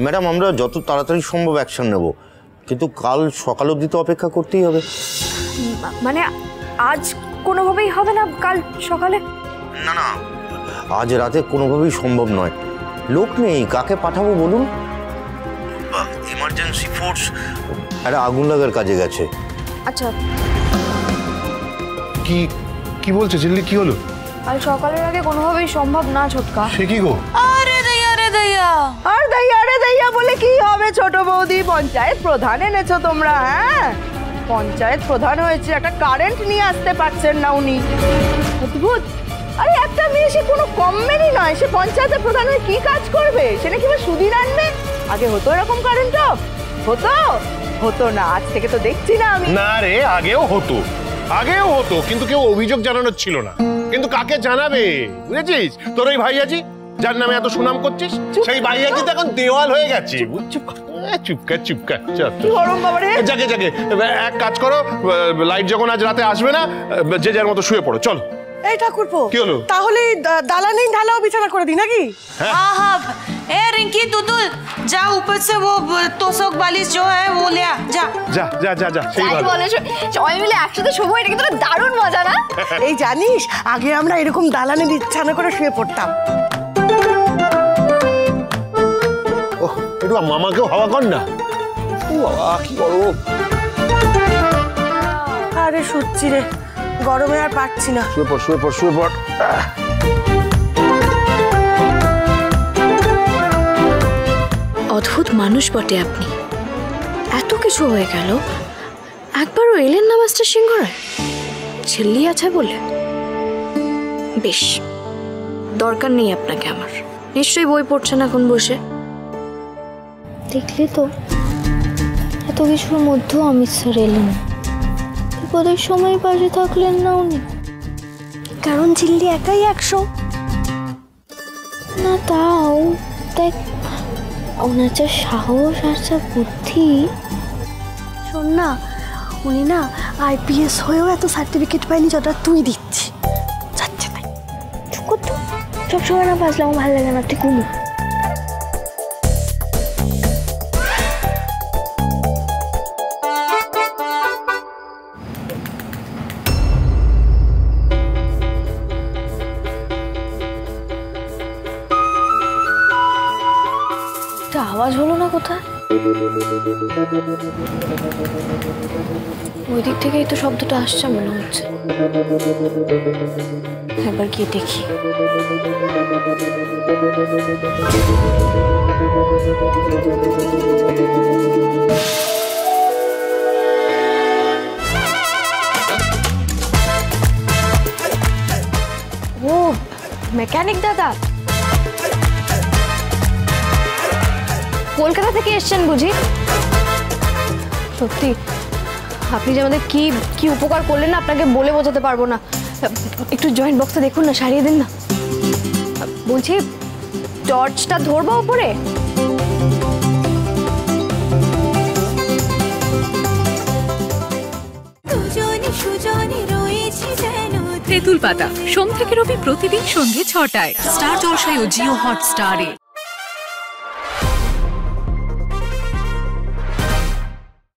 Madam আমরা যত তাড়াতাড়ি সম্ভব অ্যাকশন নেব, কিন্তু কাল সকাল অবধি তো অপেক্ষা করতেই হবে। মানে আজ কোনোভাবেই হবে না? কাল সকালে? না না, আজ রাতে কোনোভাবেই সম্ভব নয়। লোক নেই, কাকে পাঠাবো বলুন? ইমার্জেন্সি ফোর্স একটা আগুন লাগার কাজে গেছে। আচ্ছা কি কি বলছে ঝিল্লি, কি হলো? কাল সকালের আগে কোনোভাবেই সম্ভব না ছোটকা। সে কি গো? আরে দইয়া রে দইয়া, আর দইয়া রে দইয়া বলে কি হবে ছোট বৌদি? পঞ্চায়েত প্রধান এনেছো তোমরা? হ্যাঁ, পঞ্চায়েত প্রধান হয়েছে, একটা কারেন্ট নিয়ে আসতে পারছেন না উনি। অদ্ভুত। আরে একটা মেয়ে, সে কোনো কম মেয়ে নয়, সে পঞ্চায়েতের প্রধান হয়ে কি কাজ করবে? সে নাকি সুদিন আনবে? আগে হতো এরকম কারেন্ট অফ? হতো না, আজ থেকে তো দেখছি না আমি। না রে, আগেও হতো, কিন্তু কেউ অভিযোগ জানানোর ছিল না। কিন্তু কাকে জানাবে, বুঝেছিস? তোর ওই ভাইয়াজি যার নামে এত সুনাম করছিস, সেই ভাইয়াজি তো এখন দেওয়াল হয়ে গেছে। চুপকা জাগে এক কাজ করো, লাইট যখন আজ রাতে আসবে না, যে যার মতো শুয়ে পড়ো। চল। এই ঠাকুরপো, কি হলো? তাহলে দালানেই ঢালাও বিছানা করে দিই নাকি? हाँ हाँ। ए रिंकी दुदुल, जा ऊपर से वो तोशक बालिश जो है वो ले आ, जा যা সেই ভালো। সবাই মিলে একসাথে শোবো, এটা কিন্তু দারুণ মজা না? এই জানিস, আগে আমরা এরকম দালানে বিছানা করে শুয়ে পড়তাম। ওহ, একটু মামাকেও হাওয়া কর না। ও বাবা, কি গরম। আরে সত্যি রে, গরমে আর পারছি না। শুয়ে পড়। অদ্ভুত মানুষ বটে আপনি। এত কিছু হয়ে গেল, একবারও এলেন না মাস্টার সিংহরায়? ঝিল্লি আছে বলে? বেশ, দরকার নেই আপনাকে আমার। নিশ্চয়ই বই পড়ছেন এখন বসে। দেখলে তো, এত কিছুর মধ্যেও অমিত স্যার এলেন। বিপদের সময় পাশে থাকলেন না উনি। কারণ ঝিল্লি একাই 100 না, তাও দেখ ওনার যা সাহস আর যা বুদ্ধি। শোন না, উনি না IPS হয়েও এত সার্টিফিকেট পাইনি যতটা তুই দিচ্ছি। যাচ্ছে তাই চুপ তো, সবসময় না বাজলাম ভালো লাগে না, তুই ঘুমো। আওয়াজ হলো না কোথায়? ওই দিক থেকেই তো শব্দটা আসছে মনে হচ্ছে। একবার গিয়ে দেখি। ও মেকানিক দাদা, কলকাতা থেকে এসছেন বুঝি? সত্যি আপনি যে আমাদের কি কি উপকার করলেন না, আপনাকে বলে বোঝাতে পারবো না। একটু জয়েন্ট বক্সে দেখুন না, সারিয়ে দিন না। বলছি টর্চটা ধরবো উপরে? তেঁতুল পাতা সোম থেকে রবি প্রতিদিন সন্ধ্যে ৬টায় স্টার জলসায় ও জিও হটস্টারে।